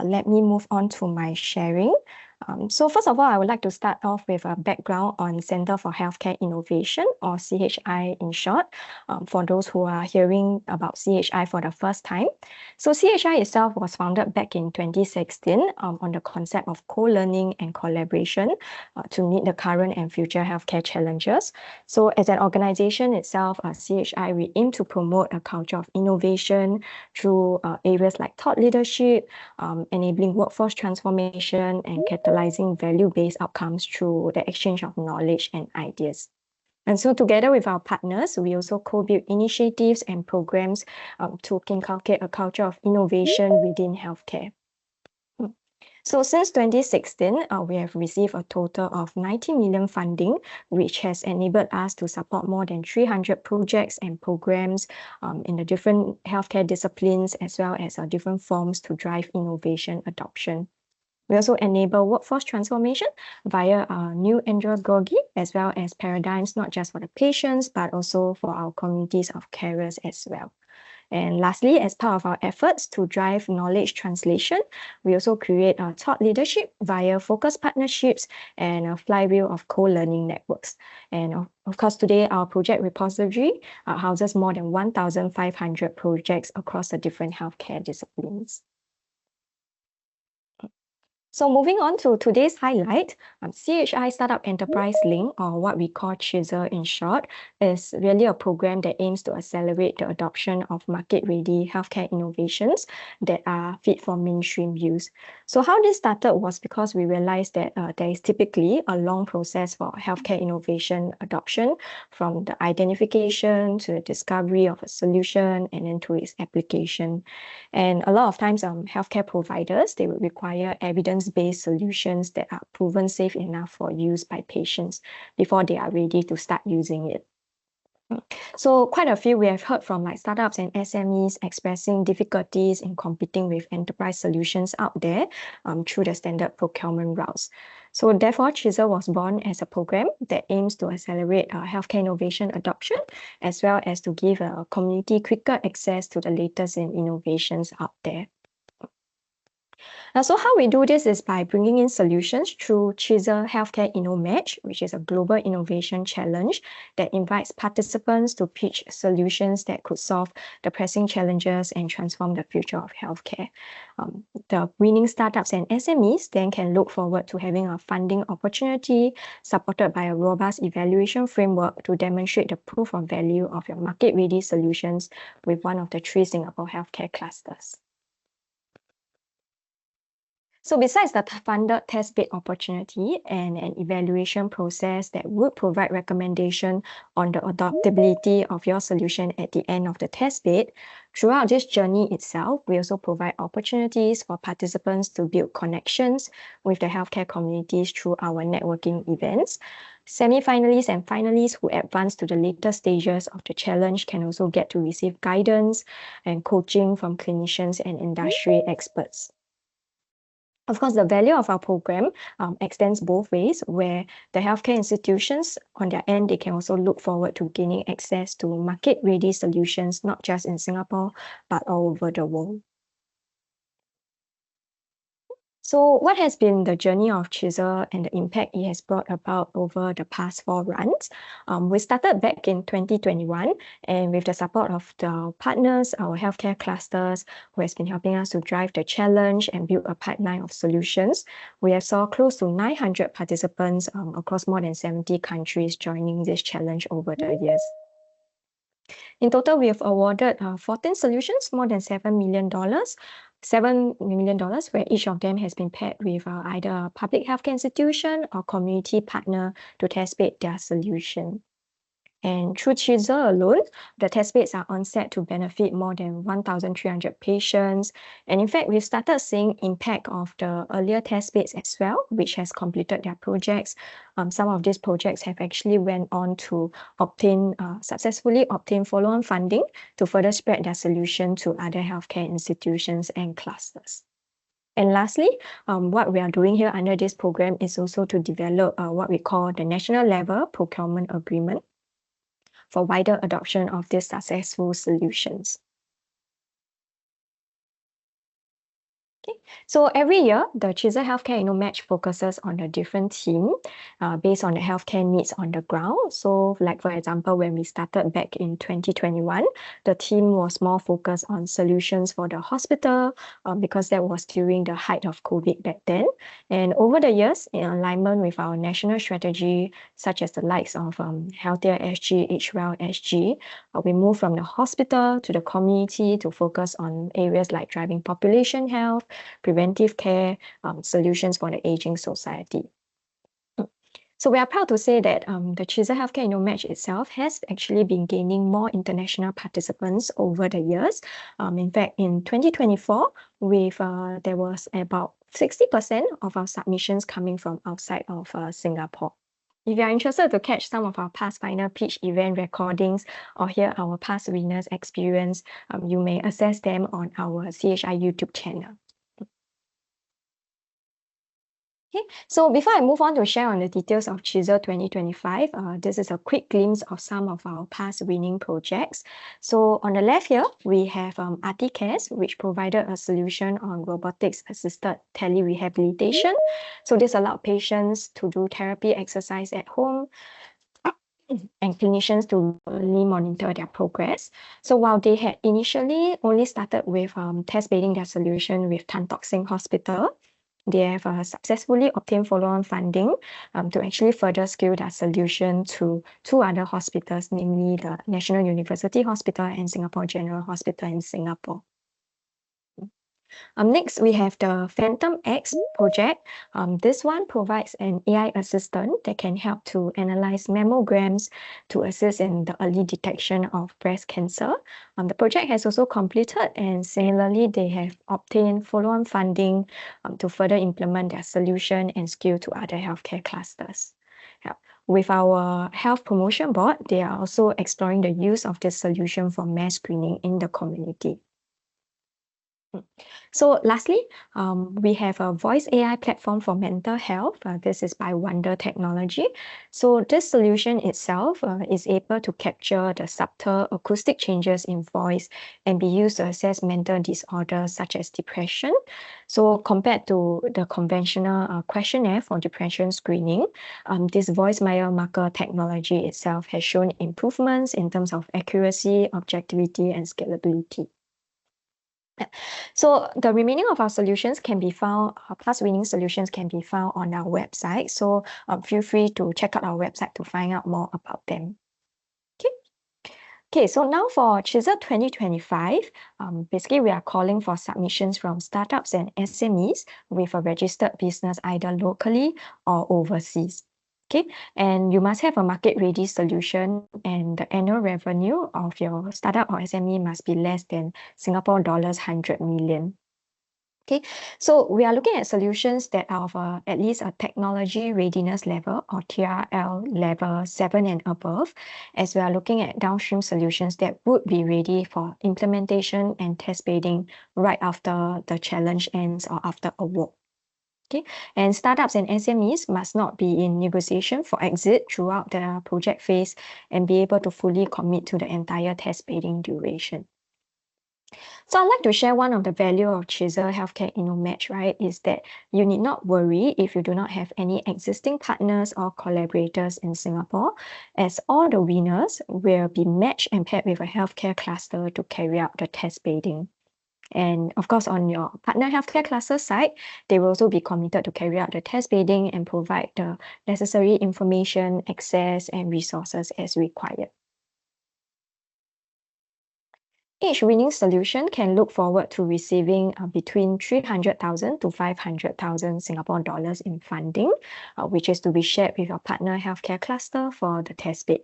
let me move on to my sharing. So first of all, I would like to start off with a background on Center for Healthcare Innovation, or CHI in short, for those who are hearing about CHI for the first time. So CHI itself was founded back in 2016 on the concept of co-learning and collaboration to meet the current and future healthcare challenges. So as an organization itself, CHI, we aim to promote a culture of innovation through areas like thought leadership, enabling workforce transformation, and catalyzing value-based outcomes through the exchange of knowledge and ideas. And so together with our partners, we also co-build initiatives and programs to inculcate a culture of innovation within healthcare. So since 2016, we have received a total of 90 million funding, which has enabled us to support more than 300 projects and programs in the different healthcare disciplines, as well as different forms to drive innovation adoption. We also enable workforce transformation via new andragogy, as well as paradigms, not just for the patients, but also for our communities of carers as well. And lastly, as part of our efforts to drive knowledge translation, we also create thought leadership via focused partnerships and a flywheel of co-learning networks. And of course, today, our project repository houses more than 1,500 projects across the different healthcare disciplines. So moving on to today's highlight, CHI Startup Enterprise Link, or what we call CHISEL in short, is really a program that aims to accelerate the adoption of market-ready healthcare innovations that are fit for mainstream use. So how this started was because we realized that there is typically a long process for healthcare innovation adoption, from the identification to the discovery of a solution and then to its application. And a lot of times, healthcare providers, they would require evidence-based solutions that are proven safe enough for use by patients before they are ready to start using it. So quite a few we have heard from like startups and SMEs expressing difficulties in competing with enterprise solutions out there through the standard procurement routes. So therefore, CHISEL was born as a program that aims to accelerate healthcare innovation adoption, as well as to give a community quicker access to the latest in innovations out there. So how we do this is by bringing in solutions through CHISEL Healthcare InnoMatch, which is a global innovation challenge that invites participants to pitch solutions that could solve the pressing challenges and transform the future of healthcare. The winning startups and SMEs then can look forward to having a funding opportunity supported by a robust evaluation framework to demonstrate the proof of value of your market-ready solutions with one of the 3 Singapore healthcare clusters. So besides the funded test bed opportunity and an evaluation process that would provide recommendation on the adoptability of your solution at the end of the test bed, throughout this journey itself, we also provide opportunities for participants to build connections with the healthcare communities through our networking events. Semi-finalists and finalists who advance to the later stages of the challenge can also get to receive guidance and coaching from clinicians and industry experts. Of course, the value of our program extends both ways, where the healthcare institutions, on their end, they can also look forward to gaining access to market-ready solutions, not just in Singapore, but all over the world. So what has been the journey of CHISEL and the impact it has brought about over the past 4 runs? We started back in 2021, and with the support of the partners, our healthcare clusters, who has been helping us to drive the challenge and build a pipeline of solutions, we have saw close to 900 participants across more than 70 countries joining this challenge over the years. In total, we have awarded 14 solutions, more than $7 million. $7 million, where each of them has been paired with either a public healthcare institution or community partner to test bed their solution. And through CHISEL alone, the test beds are on set to benefit more than 1,300 patients. And in fact, we've started seeing impact of the earlier test beds as well, which has completed their projects. Some of these projects have actually went on to successfully obtain follow-on funding to further spread their solution to other healthcare institutions and clusters. And lastly, what we are doing here under this program is also to develop what we call the national level procurement agreement for wider adoption of these successful solutions. Okay. So every year, the CHISEL Healthcare InnoMatch focuses on a different theme based on the healthcare needs on the ground. So like, for example, when we started back in 2021, the theme was more focused on solutions for the hospital because that was during the height of COVID back then. And over the years, in alignment with our national strategy, such as the likes of Healthier SG, HWell SG, we moved from the hospital to the community to focus on areas like driving population health, preventive care, solutions for the aging society. So we are proud to say that the CHISEL Healthcare InnoMatch itself has actually been gaining more international participants over the years. In fact, in 2024, there was about 60% of our submissions coming from outside of Singapore. If you are interested to catch some of our past final pitch event recordings or hear our past winners' experience, you may access them on our CHI YouTube channel. Okay, so before I move on to share on the details of CHISEL 2025, this is a quick glimpse of some of our past winning projects. So on the left here, we have ArtiCares, which provided a solution on robotics-assisted telerehabilitation. So this allowed patients to do therapy exercise at home and clinicians to really monitor their progress. So while they had initially only started with test bedding their solution with Tan Tock Seng Hospital, they have successfully obtained follow-on funding to actually further scale their solution to two other hospitals, namely the National University Hospital and Singapore General Hospital in Singapore. Next, we have the Phantom X project. This one provides an AI assistant that can help to analyze mammograms to assist in the early detection of breast cancer. The project has also completed, and similarly, they have obtained follow-on funding to further implement their solution and scale to other healthcare clusters. With our health promotion board, they are also exploring the use of this solution for mass screening in the community. So lastly, we have a voice AI platform for mental health. This is by Wonder Technology. So this solution itself is able to capture the subtle acoustic changes in voice and be used to assess mental disorders such as depression. So compared to the conventional questionnaire for depression screening, this voice biomarker technology itself has shown improvements in terms of accuracy, objectivity, and scalability. So the remaining of our solutions can be found, past winning solutions can be found on our website. So feel free to check out our website to find out more about them. Okay, so now for CHISEL 2025, basically we are calling for submissions from startups and SMEs with a registered business either locally or overseas. Okay, and you must have a market-ready solution, and the annual revenue of your startup or SME must be less than Singapore dollars 100 million. Okay, so we are looking at solutions that are of at least a technology readiness level or TRL level 7 and above, as we are looking at downstream solutions that would be ready for implementation and test bedding right after the challenge ends or after award. Okay, and startups and SMEs must not be in negotiation for exit throughout the project phase and be able to fully commit to the entire test bedding duration. So I'd like to share one of the value of CHISEL Healthcare InnoMatch, right, is that you need not worry if you do not have any existing partners or collaborators in Singapore, as all the winners will be matched and paired with a healthcare cluster to carry out the test bedding. And of course, on your partner healthcare cluster side, they will also be committed to carry out the test bedding and provide the necessary information, access, and resources as required. Each winning solution can look forward to receiving between 300,000 to 500,000 Singapore dollars in funding, which is to be shared with your partner healthcare cluster for the test bed.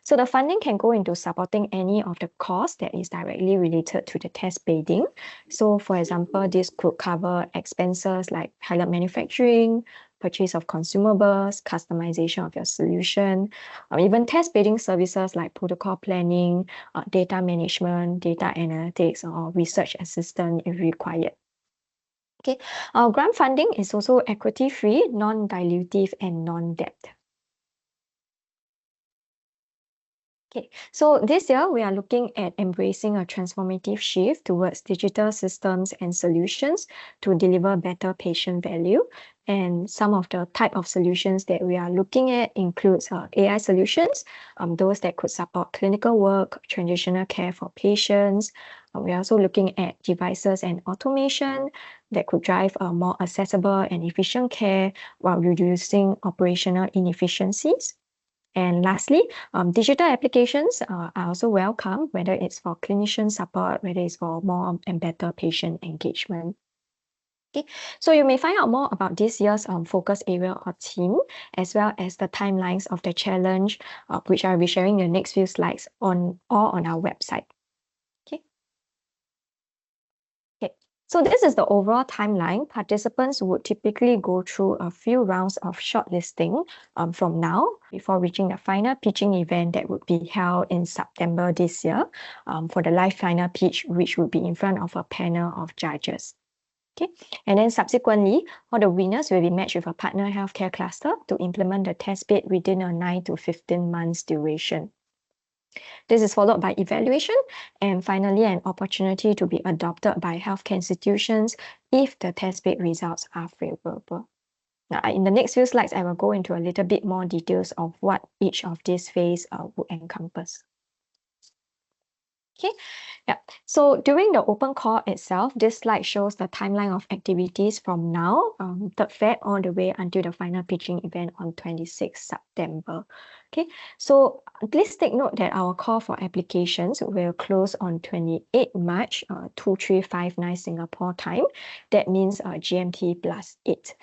So the funding can go into supporting any of the costs that is directly related to the test bedding. So for example, this could cover expenses like pilot manufacturing, purchase of consumables, customization of your solution, or even test bedding services like protocol planning, data management, data analytics, or research assistant if required. Okay, our grant funding is also equity-free, non-dilutive, and non-debt. Okay, so this year we are looking at embracing a transformative shift towards digital systems and solutions to deliver better patient value. And some of the type of solutions that we are looking at includes AI solutions, those that could support clinical work, transitional care for patients. We are also looking at devices and automation that could drive a more accessible and efficient care while reducing operational inefficiencies. And lastly, digital applications are also welcome, whether it's for clinician support, whether it's for more and better patient engagement. Okay, so you may find out more about this year's focus area or theme, as well as the timelines of the challenge, which I'll be sharing in the next few slides on our website. Okay. Okay, so this is the overall timeline. Participants would typically go through a few rounds of shortlisting from now before reaching the final pitching event that would be held in September this year for the live final pitch, which would be in front of a panel of judges. Okay, and then subsequently, all the winners will be matched with a partner healthcare cluster to implement the test bed within a 9 to 15 months duration. This is followed by evaluation and finally an opportunity to be adopted by healthcare institutions if the test bed results are favorable. Now, in the next few slides, I will go into a little bit more details of what each of these phases would encompass. Okay, yeah. So during the open call itself, this slide shows the timeline of activities from now, 3rd Feb, all the way until the final pitching event on 26 September. Okay, so please take note that our call for applications will close on 28 March, 2359 Singapore time. That means GMT +8.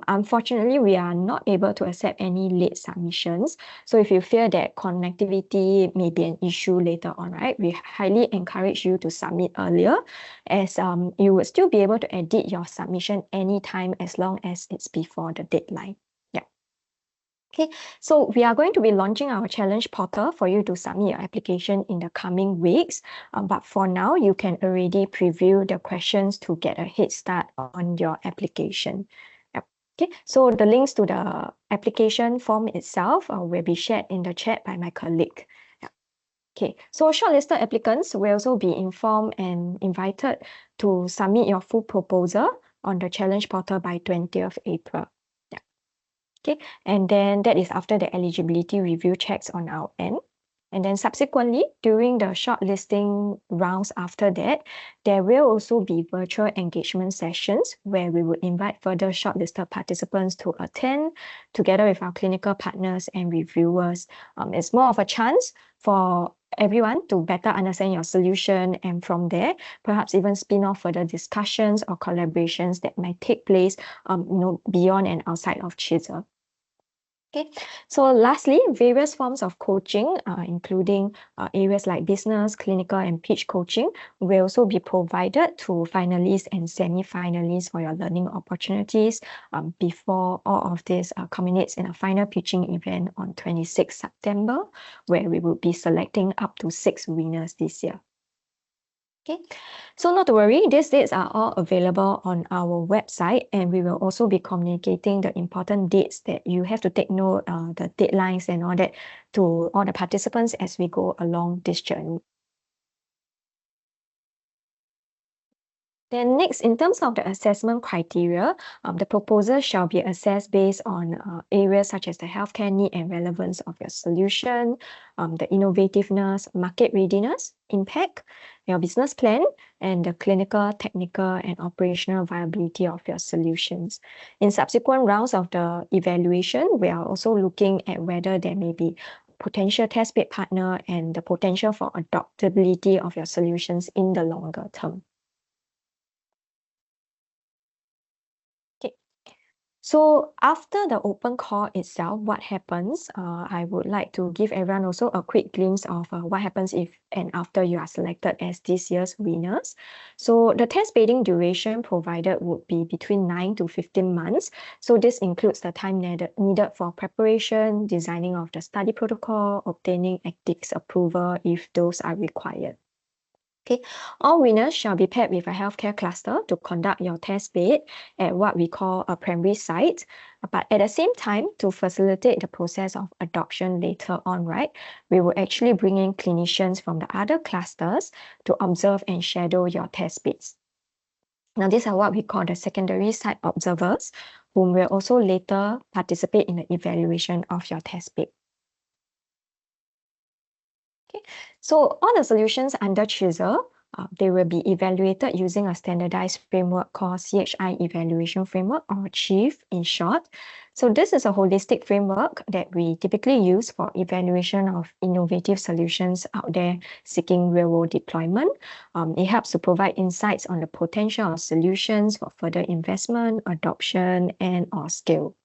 Unfortunately, we are not able to accept any late submissions. So if you fear that connectivity may be an issue later on, right, we highly encourage you to submit earlier, as you would still be able to edit your submission anytime as long as it's before the deadline. Yeah. Okay, so we are going to be launching our challenge portal for you to submit your application in the coming weeks. But for now, you can already preview the questions to get a head start on your application. Okay, so the links to the application form itself will be shared in the chat by my colleague. Yeah. Okay, so shortlisted applicants will also be informed and invited to submit your full proposal on the challenge portal by 20th April. Yeah. Okay, and then that is after the eligibility review checks on our end. And then subsequently, during the shortlisting rounds after that, there will also be virtual engagement sessions where we would invite further shortlisted participants to attend together with our clinical partners and reviewers. It's more of a chance for everyone to better understand your solution, and from there, perhaps even spin off further discussions or collaborations that might take place beyond and outside of CHISEL. Okay, so lastly, various forms of coaching, including areas like business, clinical, and pitch coaching, will also be provided to finalists and semi-finalists for your learning opportunities before all of this culminates in a final pitching event on 26 September, where we will be selecting up to 6 winners this year. Okay, so not to worry, these dates are all available on our website, and we will also be communicating the important dates that you have to take note, the deadlines and all that, to all the participants as we go along this journey. Then next, in terms of the assessment criteria, the proposal shall be assessed based on areas such as the healthcare need and relevance of your solution, the innovativeness, market readiness, impact, your business plan, and the clinical, technical, and operational viability of your solutions. In subsequent rounds of the evaluation, we are also looking at whether there may be potential test bed partner and the potential for adoptability of your solutions in the longer term. So after the open call itself, what happens? I would like to give everyone also a quick glimpse of what happens if and after you are selected as this year's winners. So the test bedding duration provided would be between 9 to 15 months. So this includes the time needed for preparation, designing of the study protocol, obtaining ethics approval if those are required. Okay, all winners shall be paired with a healthcare cluster to conduct your test bed at what we call a primary site. But at the same time, to facilitate the process of adoption later on, right, we will actually bring in clinicians from the other clusters to observe and shadow your test beds. Now, these are what we call the secondary site observers, whom will also later participate in the evaluation of your test bed. Okay, so all the solutions under CHISEL, they will be evaluated using a standardized framework called CHI Evaluation Framework, or CHIEF in short. So this is a holistic framework that we typically use for evaluation of innovative solutions out there seeking real-world deployment. It helps to provide insights on the potential of solutions for further investment, adoption, and or scale.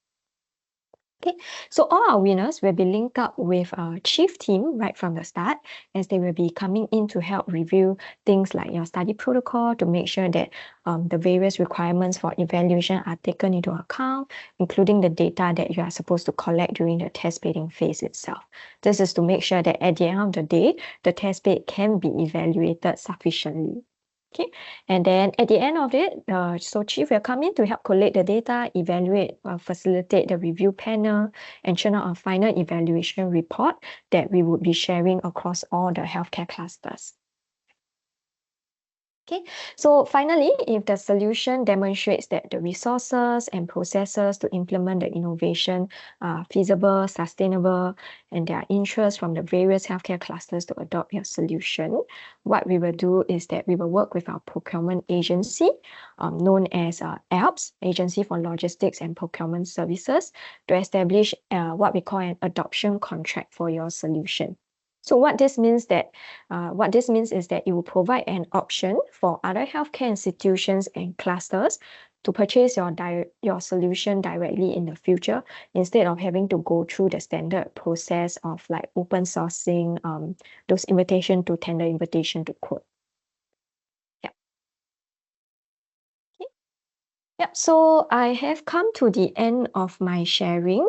Okay, so all our winners will be linked up with our chief team right from the start, as they will be coming in to help review things like your study protocol to make sure that the various requirements for evaluation are taken into account, including the data that you are supposed to collect during the test bedding phase itself. This is to make sure that at the end of the day, the test bed can be evaluated sufficiently. Okay, and then at the end of it, so chief will come in to help collate the data, evaluate, facilitate the review panel, and churn out a final evaluation report that we would be sharing across all the healthcare clusters. Okay, so finally, if the solution demonstrates that the resources and processes to implement the innovation are feasible, sustainable, and there are interests from the various healthcare clusters to adopt your solution, what we will do is that we will work with our procurement agency, known as ALPS, Agency for Logistics and Procurement Services, to establish what we call an adoption contract for your solution. So what this means is that it will provide an option for other healthcare institutions and clusters to purchase your solution directly in the future, instead of having to go through the standard process of like open sourcing those invitation to tender, invitation to quote. Yeah. Okay. Yep, so I have come to the end of my sharing.